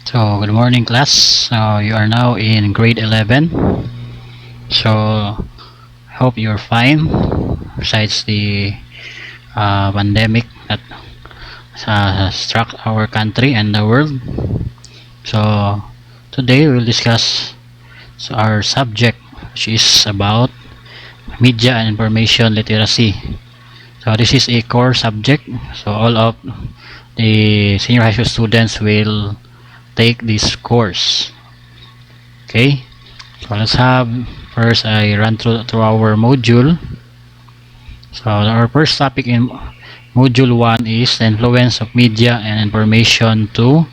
So, good morning class. You are now in grade 11. So, hope you're fine besides the pandemic that struck our country and the world. So, today we'll discuss our subject, which is about media and information literacy. So, this is a core subject. So, all of the senior high school students will take this course. Okay, so let's have first I run through our module. So our first topic in module 1 is the influence of media and information to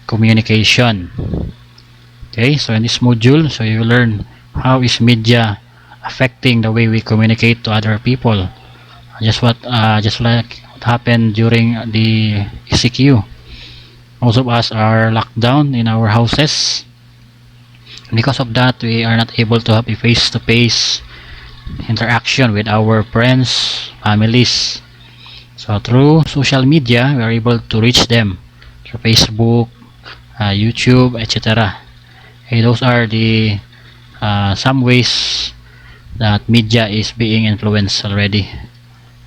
communication. Okay, so in this module, so you will learn how is media affecting the way we communicate to other people. Just like what happened during the ECQ. Most of us are locked down in our houses. Because of that, we are not able to have a face-to-face interaction with our friends, families. So through social media, we are able to reach them through Facebook, YouTube, etc. Okay, those are the some ways that media is being influenced already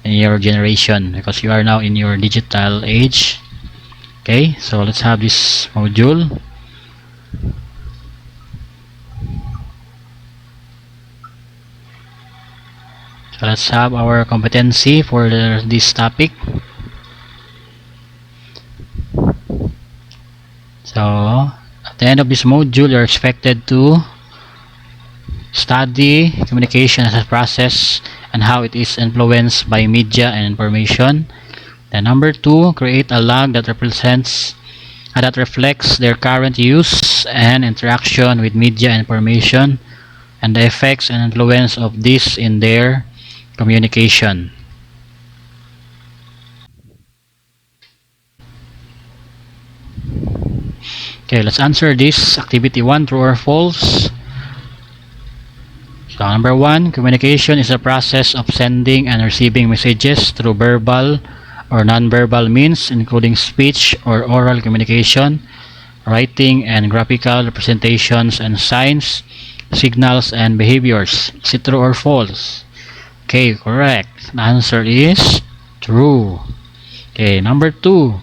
in your generation because you are now in your digital age. Okay, so let's have this module. So let's have our competency for this topic. So at the end of this module, you're expected to study communication as a process and how it is influenced by media and information. Then number 2, create a log that that reflects their current use and interaction with media and information and the effects and influence of this in their communication. Okay, let's answer this activity 1, true or false. So number 1, communication is a process of sending and receiving messages through verbal or non-verbal means, including speech or oral communication, writing and graphical representations and signs, signals and behaviors. Is it true or false? Okay, correct. The answer is true. Okay, number 2,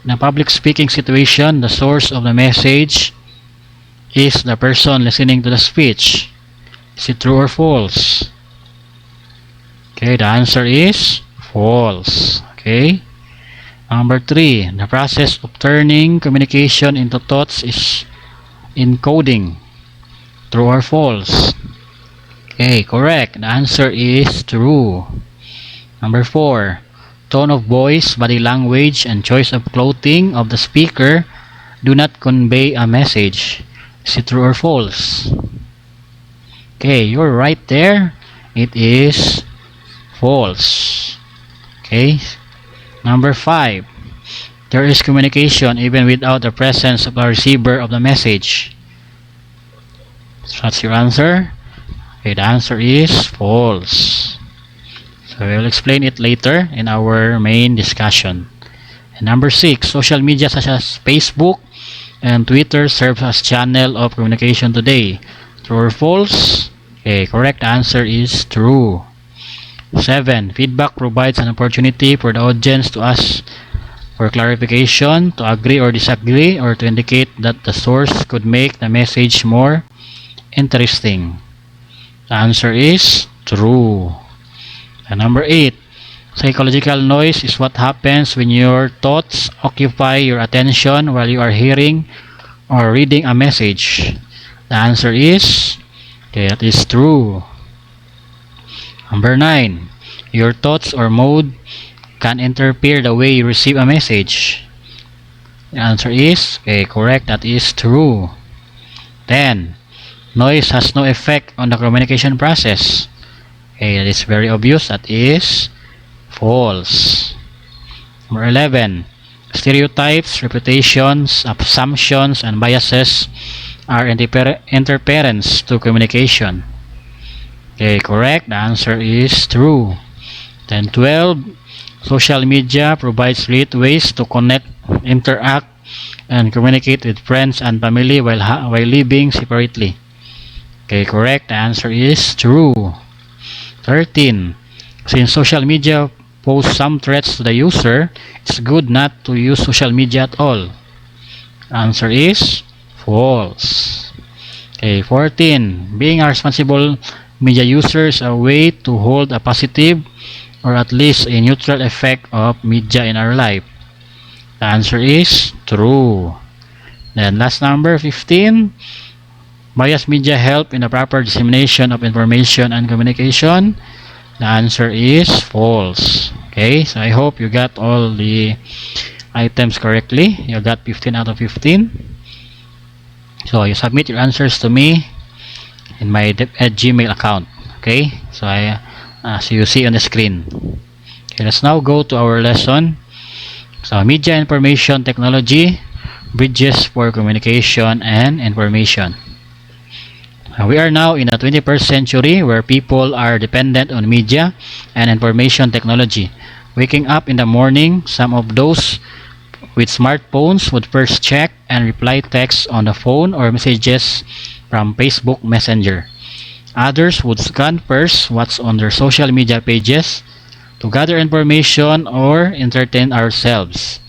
in a public speaking situation, the source of the message is the person listening to the speech. Is it true or false? Okay, the answer is false. Okay. Number 3, the process of turning communication into thoughts is encoding. True or false? Okay, correct. The answer is true. Number 4, tone of voice, body language, and choice of clothing of the speaker do not convey a message. Is it true or false? Okay, you're right there. It is false. Okay. Number 5, there is communication even without the presence of a receiver of the message. So that's your answer. Okay, the answer is false. So we'll explain it later in our main discussion. And number 6, social media such as Facebook and Twitter serves as channel of communication today. True or false? Okay, correct answer is true. 7, feedback provides an opportunity for the audience to ask for clarification, to agree or disagree, or to indicate that the source could make the message more interesting. The answer is true. And number 8, psychological noise is what happens when your thoughts occupy your attention while you are hearing or reading a message. The answer is, okay, that is true. Number 9, your thoughts or mood can interfere the way you receive a message. The answer is, okay, correct, that is true. 10, noise has no effect on the communication process. Okay, that is very obvious, that is false. Number 11, stereotypes, reputations, assumptions, and biases are interference to communication. Okay, correct. The answer is true. Then 12, social media provides great ways to connect, interact, and communicate with friends and family while living separately. Okay, correct. The answer is true. 13. Since social media pose some threats to the user, it's good not to use social media at all. The answer is false. Okay, 14. Being a responsible media user is a way to hold a positive or at least a neutral effect of media in our life. The answer is true. Then last number 15. Biased media help in the proper dissemination of information and communication. The answer is false. Okay, so I hope you got all the items correctly. You got 15 out of 15. So you submit your answers to me in my Gmail account. Okay, so so you see on the screen. Okay, let's now go to our lesson. So media information technology, bridges for communication and information. We are now in the 21st century where people are dependent on media and information technology. Waking up in the morning, some of those with smartphones would first check and reply texts on the phone or messages from Facebook Messenger. Others would scan first what's on their social media pages to gather information or entertain ourselves.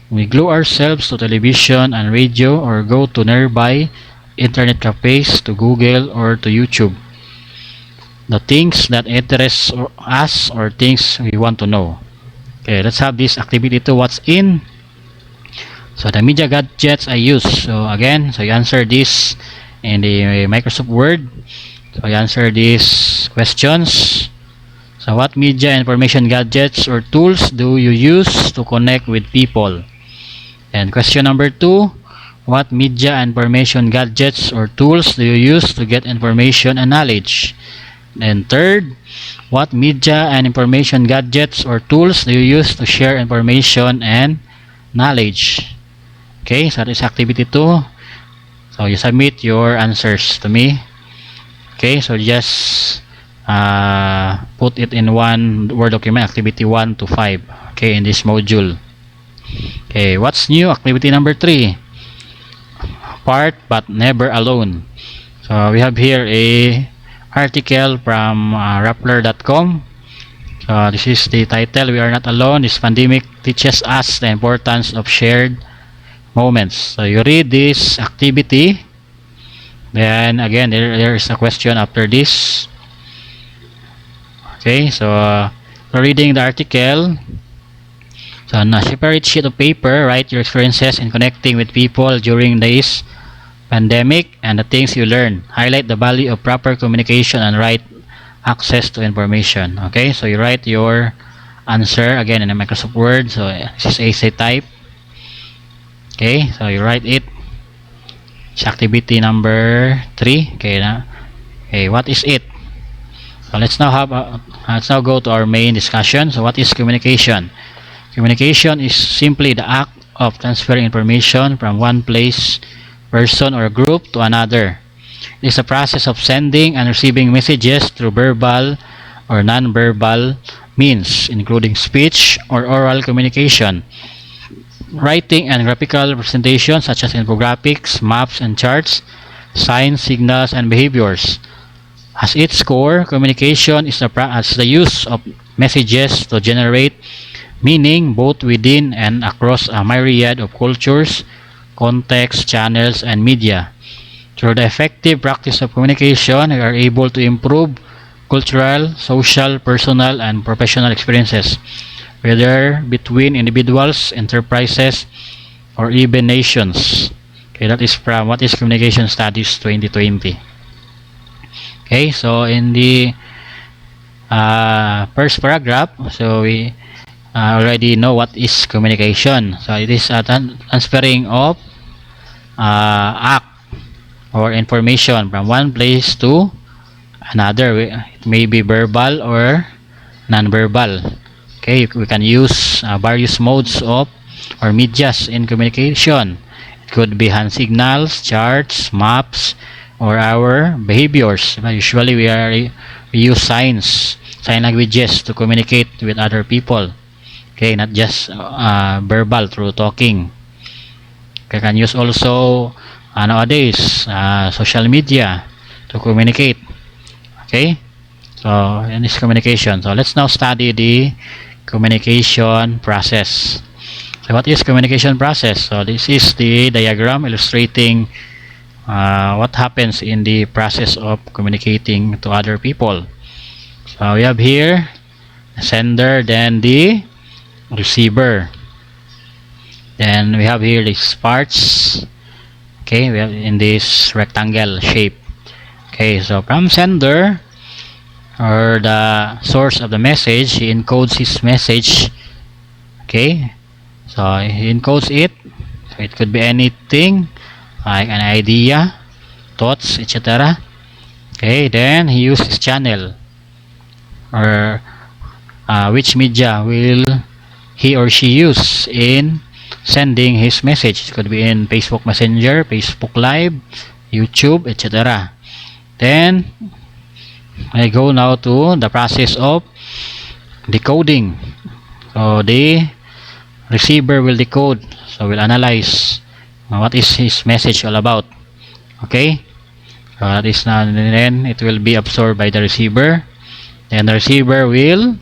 We glue ourselves to television and radio or go to nearby internet cafes, to Google or to YouTube. The things that interest us or things we want to know. Okay, let's have this activity to what's in. So the media gadgets I use. So again, so you answer this in the Microsoft Word. So you answer these questions. So what media information gadgets or tools do you use to connect with people? And question number 2. What media information gadgets or tools do you use to get information and knowledge? And third, what media and information gadgets or tools do you use to share information and knowledge? Okay, so that is activity 2. So you submit your answers to me. Okay, so just put it in one Word document, activity 1 to 5. Okay, in this module. Okay, what's new? Activity number 3. Part but never alone. So we have here a article from Rappler.com. So this is the title, We Are Not Alone. This pandemic teaches us the importance of shared moments. So you read this activity. Then again, there is a question after this. Okay, so reading the article. So on a separate sheet of paper, write your experiences in connecting with people during this pandemic and the things you learn. Highlight the value of proper communication and right access to information. Okay, so you write your answer again in a Microsoft Word. So this is essay type. Okay, so you write it. It's activity number 3. Okay, okay, what is it? So let's now go to our main discussion. So what is communication? Communication is simply the act of transferring information from one place, person, or group to another. It is a process of sending and receiving messages through verbal or non-verbal means, including speech or oral communication, writing and graphical representation such as infographics, maps and charts, signs, signals, and behaviors. At its core, communication is the use of messages to generate meaning both within and across a myriad of cultures, contexts, channels, and media. Through the effective practice of communication, we are able to improve cultural, social, personal, and professional experiences, whether between individuals, enterprises, or even nations. Okay, that is from What is Communication Studies 2020. Okay, so in the first paragraph, so we already know what is communication. So it is a transferring of act or information from one place to another. It may be verbal or non-verbal. Okay, we can use various modes of or medias in communication. It could be hand signals, charts, maps, or our behaviors. Usually we use sign languages to communicate with other people. Okay, not just verbal through talking. You can use also nowadays social media to communicate. Okay, so in this communication, so let's now study the communication process. So what is communication process? So this is the diagram illustrating what happens in the process of communicating to other people. So we have here the sender, then the receiver, then we have here these parts. Okay, we have in this rectangle shape. Okay, so from sender, or the source of the message, he encodes his message. Okay, so he encodes it. So it could be anything like an idea, thoughts, etc. Okay, then he uses channel, or which media will he or she use in sending his message. It could be in Facebook Messenger, Facebook Live, YouTube, etc. Then I go now to the process of decoding. So the receiver will decode, so will analyze what is his message all about. Okay, so that is now, and then it will be absorbed by the receiver. Then the receiver will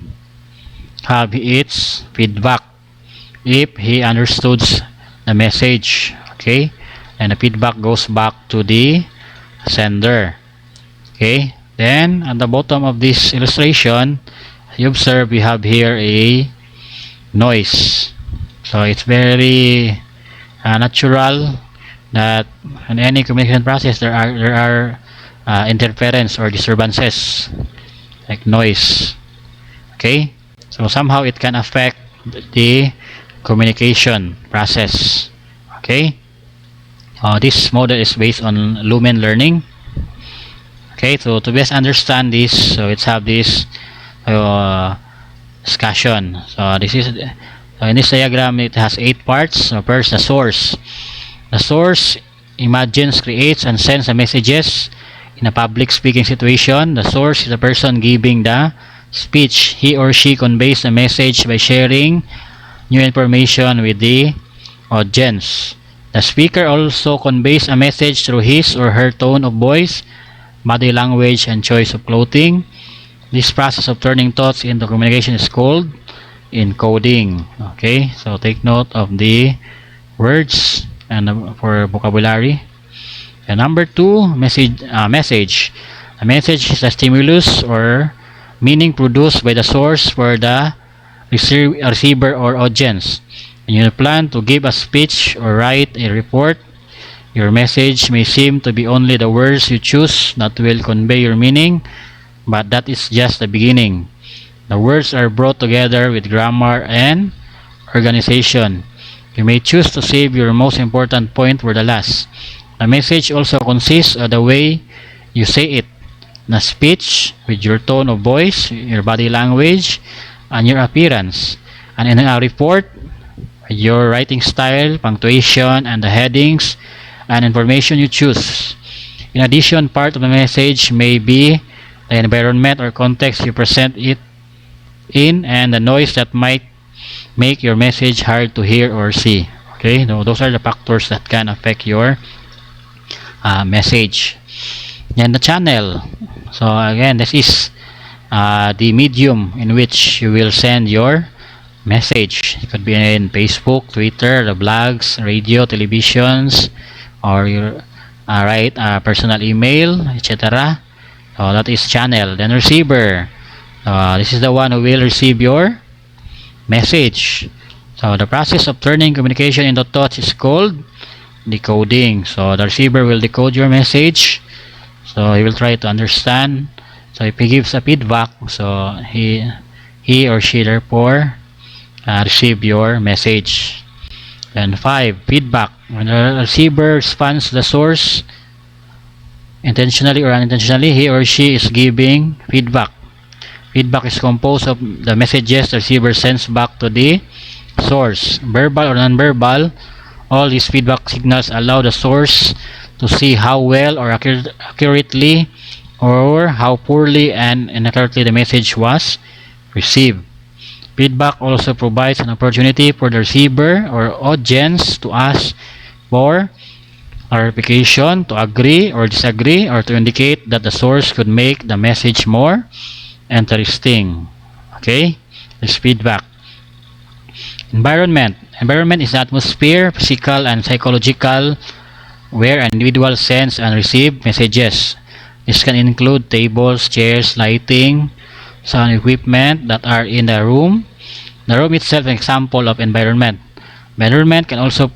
have its feedback if he understood the message. Okay, and the feedback goes back to the sender. Okay, then at the bottom of this illustration, you observe we have here a noise. So it's very natural that in any communication process there are interference or disturbances like noise. Okay, so somehow it can affect the communication process. Okay, this model is based on Lumen Learning. Okay, so to best understand this, so let's have this discussion. So this is in this diagram, it has 8 parts. So first, the source. The source imagines, creates, and sends the messages in a public speaking situation. The source is the person giving the speech. He or she conveys the message by sharing new information with the audience. The speaker also conveys a message through his or her tone of voice, body language, and choice of clothing. This process of turning thoughts into communication is called encoding. Okay, so take note of the words and for vocabulary. And number 2, message. A message is a stimulus or meaning produced by the source for the receiver or audience. When you plan to give a speech or write a report, your message may seem to be only the words you choose that will convey your meaning, but that is just the beginning. The words are brought together with grammar and organization. You may choose to save your most important point for the last. The message also consists of the way you say it, the speech with your tone of voice, your body language, and your appearance. And in a report, your writing style, punctuation, and the headings and information you choose. In addition, part of the message may be the environment or context you present it in, and the noise that might make your message hard to hear or see. Okay, those are the factors that can affect your message. And the channel. So again, this is the medium in which you will send your message. It could be in Facebook, Twitter, the blogs, radio, televisions, or your personal email, etc. So that is channel. Then receiver. This is the one who will receive your message. So the process of turning communication into thoughts is called decoding. So the receiver will decode your message. So he will try to understand. So if he gives a feedback, so he or she therefore receive your message. Then 5, feedback. When the receiver responds to the source, intentionally or unintentionally, he or she is giving feedback. Feedback is composed of the messages the receiver sends back to the source, verbal or non-verbal. All these feedback signals allow the source to see how well or accurately or how poorly and inaccurately the message was received. Feedback also provides an opportunity for the receiver or audience to ask 4. Clarification, to agree or disagree or to indicate that the source could make the message more interesting. Okay? This feedback. Environment. Environment is the atmosphere, physical and psychological, where an individual sends and receives messages. This can include tables, chairs, lighting, sound equipment that are in the room. The room itself is an example of environment. Environment can also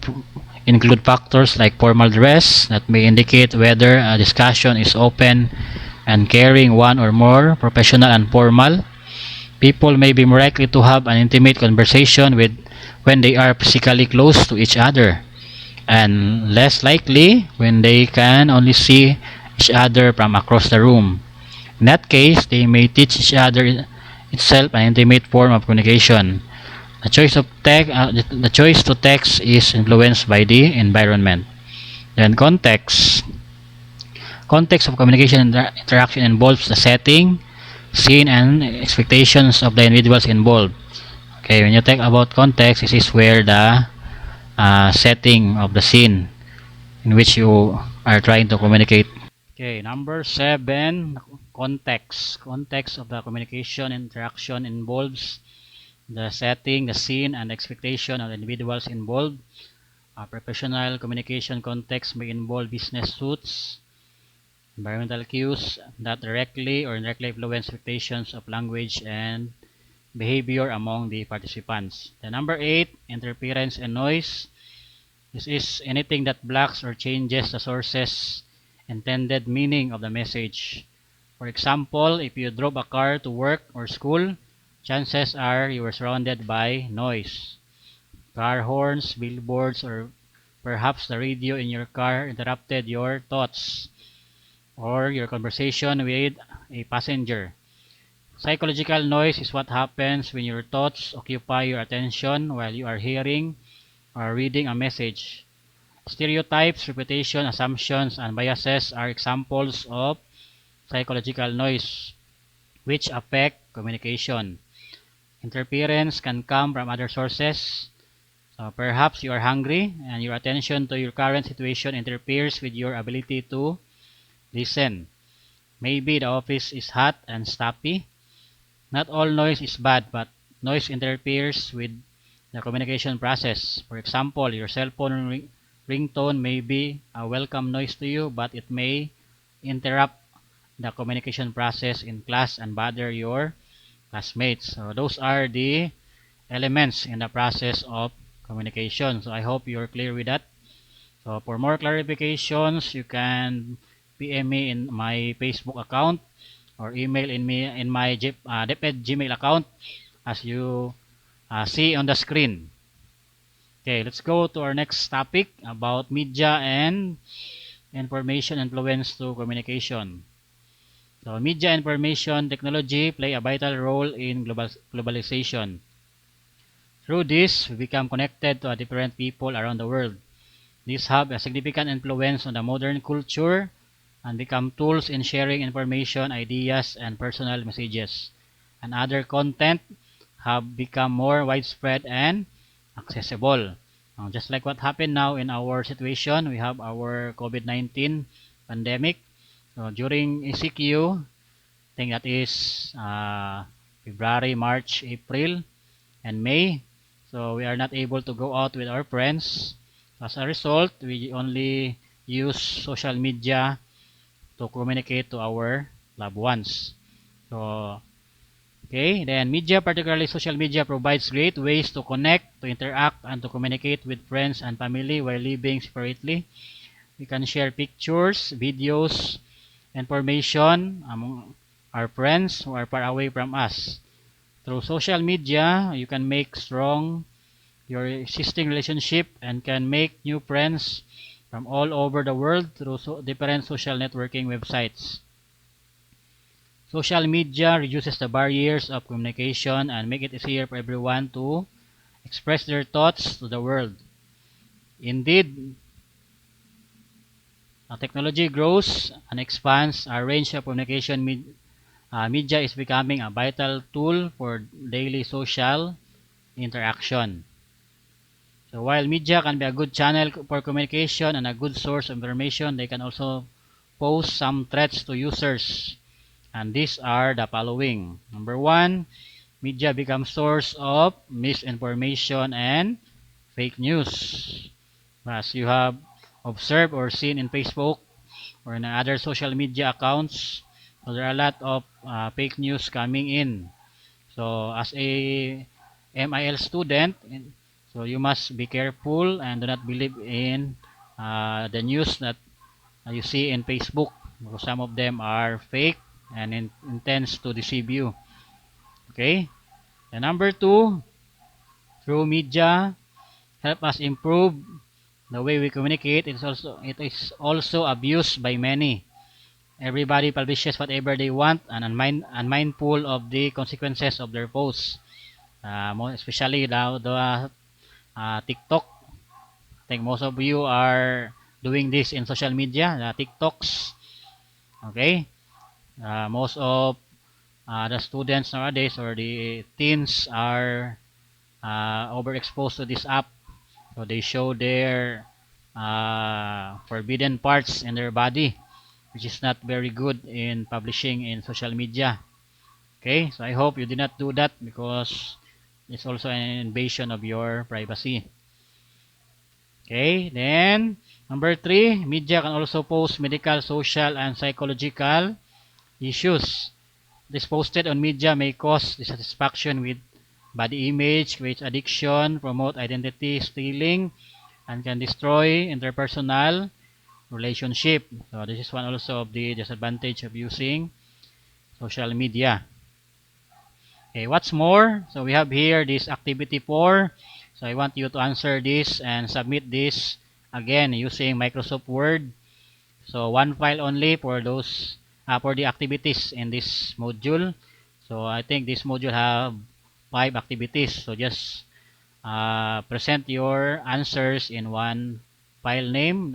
include factors like formal dress that may indicate whether a discussion is open and carrying one or more professional and formal. People may be more likely to have an intimate conversation with when they are physically close to each other, and less likely when they can only see each other from across the room. In that case, they may teach each other itself an intimate form of communication. The choice to text is influenced by the environment. Then context. Context of communication interaction involves the setting, scene, and expectations of the individuals involved. Okay, when you talk about context, this is where the setting of the scene in which you are trying to communicate. Okay, number 7, context. Context of the communication interaction involves the setting, the scene, and expectation of the individuals involved. Professional communication context may involve business suits, environmental cues that directly or indirectly influence expectations of language and behavior among the participants. The number 8, interference and noise. This is anything that blocks or changes the source's intended meaning of the message. For example, if you drove a car to work or school, chances are you were surrounded by noise. Car horns, billboards, or perhaps the radio in your car interrupted your thoughts or your conversation with a passenger. Psychological noise is what happens when your thoughts occupy your attention while you are hearing or reading a message. Stereotypes, reputation, assumptions, and biases are examples of psychological noise which affect communication. Interference can come from other sources. So perhaps you are hungry and your attention to your current situation interferes with your ability to listen. Maybe the office is hot and stuffy. Not all noise is bad, but noise interferes with the communication process. For example, your cell phone ringtone may be a welcome noise to you, but it may interrupt the communication process in class and bother your classmates. So those are the elements in the process of communication. So I hope you're clear with that. So for more clarifications, you can PM me in my Facebook account or email in me in my DepEd Gmail account as you see on the screen. Okay, let's go to our next topic about media and information influence to communication. So media information technology play a vital role in globalization. Through this, we become connected to different people around the world. These have a significant influence on the modern culture and become tools in sharing information, ideas, and personal messages. And other content have become more widespread and accessible. Just like what happened now in our situation, we have our COVID-19 pandemic. So during ECQ, I think that is February, March, April, and May. So we are not able to go out with our friends. As a result, we only use social media to communicate to our loved ones. So, okay, then media, particularly social media, provides great ways to connect, to interact, and to communicate with friends and family while living separately. We can share pictures, videos, information among our friends who are far away from us. Through social media, you can make strong your existing relationship and can make new friends from all over the world through different social networking websites. Social media reduces the barriers of communication and make it easier for everyone to express their thoughts to the world. Indeed, technology grows and expands our range of communication. Media is becoming a vital tool for daily social interaction. So while media can be a good channel for communication and a good source of information, they can also pose some threats to users. And these are the following. Number one, media becomes source of misinformation and fake news. As you have observed or seen in Facebook or in other social media accounts, so there are a lot of fake news coming in. So as a MIL student, so you must be careful and do not believe in the news that you see in Facebook, because some of them are fake and intends to deceive you. Okay. And number two, through media help us improve the way we communicate. It is also abused by many. Everybody publishes whatever they want and unmindful of the consequences of their posts. More especially now the TikTok. I think most of you are doing this in social media, the TikToks. Okay, most of the students nowadays or the teens are overexposed to this app, so they show their forbidden parts in their body, which is not very good in publishing in social media. Okay, so I hope you did not do that because it's also an invasion of your privacy. Okay, then number three, media can also post medical, social, and psychological issues. This posted on media may cause dissatisfaction with body image, create addiction, promote identity stealing, and can destroy interpersonal relationship. So this is one also of the disadvantage of using social media. Okay, what's more? So we have here this activity 4. So I want you to answer this and submit this again using Microsoft Word. So one file only for those for the activities in this module. So I think this module have 5 activities. So just present your answers in one file name.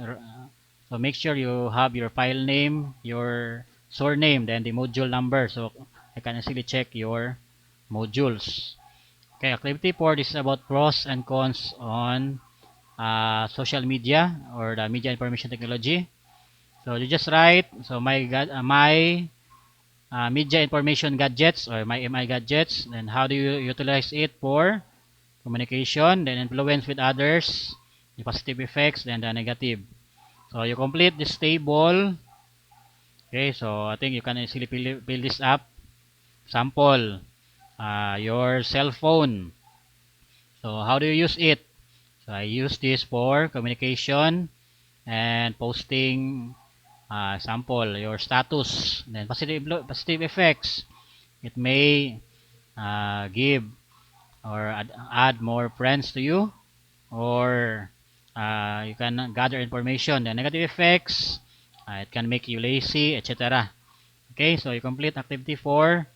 So make sure you have your file name, your surname, then the module number, so I can easily check your modules. Okay, activity 4, this is about pros and cons on social media or the media information technology. So you just write, so my media information gadgets or my MI gadgets, then how do you utilize it for communication, then influence with others, the positive effects, then the negative. So you complete this table. Okay, so I think you can easily fill this up. Sample, your cell phone. So how do you use it? So I use this for communication and posting sample, your status. Then positive effects. It may give or add more friends to you, or you can gather information. The negative effects, it can make you lazy, etc. Okay, so you complete activity 4,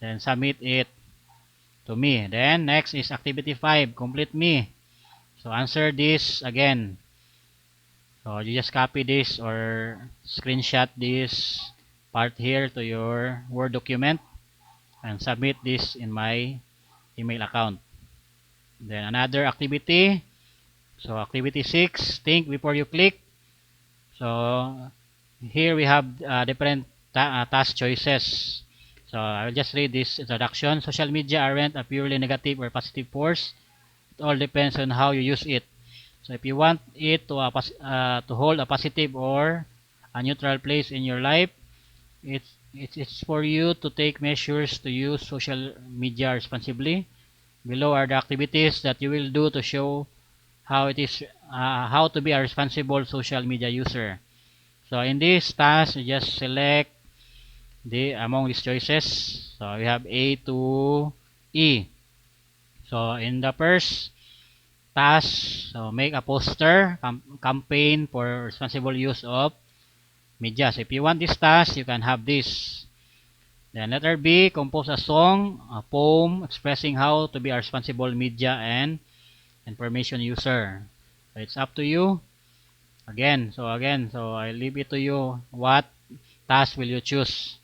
then submit it to me. Then next is activity 5, complete me. So answer this again. So you just copy this or screenshot this part here to your Word document and submit this in my email account. Then another activity. So activity 6, think before you click. So here we have different task choices. So I will just read this introduction. Social media aren't a purely negative or positive force. It all depends on how you use it. So if you want it to hold a positive or a neutral place in your life, it's for you to take measures to use social media responsibly. Below are the activities that you will do to show how to be a responsible social media user. So in this task, you just select the among these choices. So we have A to E. So in the first task, so make a poster campaign for responsible use of media. So if you want this task, you can have this. Then letter B, compose a song, a poem expressing how to be a responsible media and information user. So it's up to you. So I leave it to you. What task will you choose?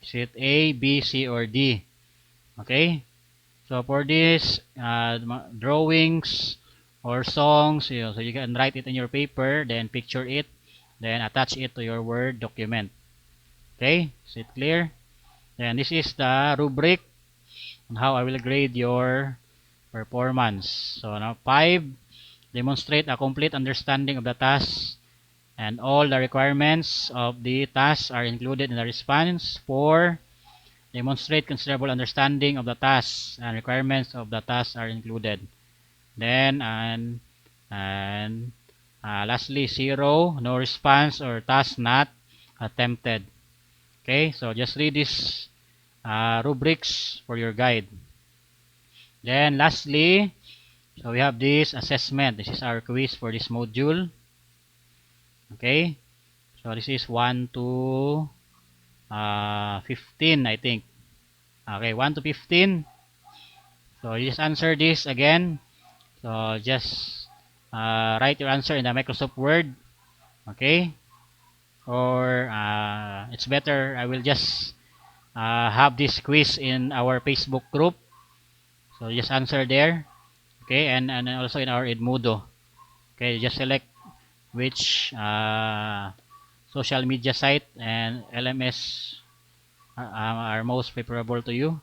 Is it A, B, C, or D? Okay. So for this drawings or songs. So you can write it in your paper, then picture it, then attach it to your Word document. Okay, is it clear? Then this is the rubric on how I will grade your performance. So now 5, demonstrate a complete understanding of the task and all the requirements of the task are included in the response. 4, demonstrate considerable understanding of the task and requirements of the task are included. Then lastly 0, no response or task not attempted. Okay, so just read this rubrics for your guide. Then lastly, so we have this assessment. This is our quiz for this module. Okay, so this is 1 to 15, I think. Okay, 1 to 15. So you just answer this again. So just write your answer in the Microsoft Word. Okay, or it's better I will just have this quiz in our Facebook group. So just answer there. Okay, and also in our Edmodo. Okay, just select which social media site and LMS are most favorable to you.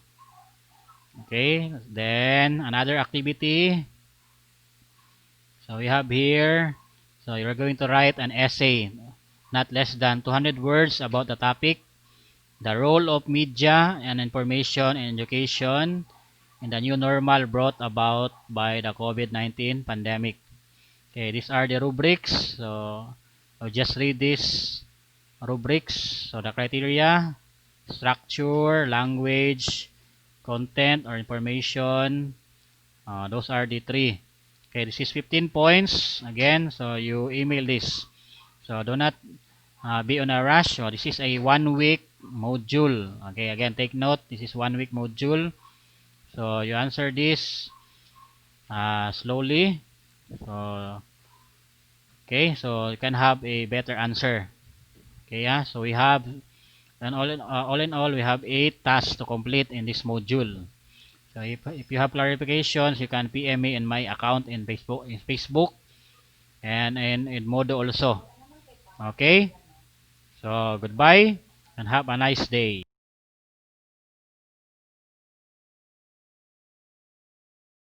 Okay, then another activity. So we have here, so you're going to write an essay, not less than 200 words about the topic, the role of media and information in education in the new normal brought about by the COVID-19 pandemic. Okay, these are the rubrics. So I'll just read these rubrics. So the criteria, structure, language, content or information, those are the 3. Okay, this is 15 points again. So you email this. So do not be on a rush. So this is a 1 week module. Okay, again take note. This is 1 week module. So you answer this slowly. So okay, so you can have a better answer. Okay, yeah. So we have, and all in all, we have 8 tasks to complete in this module. So if you have clarifications, you can PM me in my account in Facebook and in Modo also. Okay? So goodbye and have a nice day.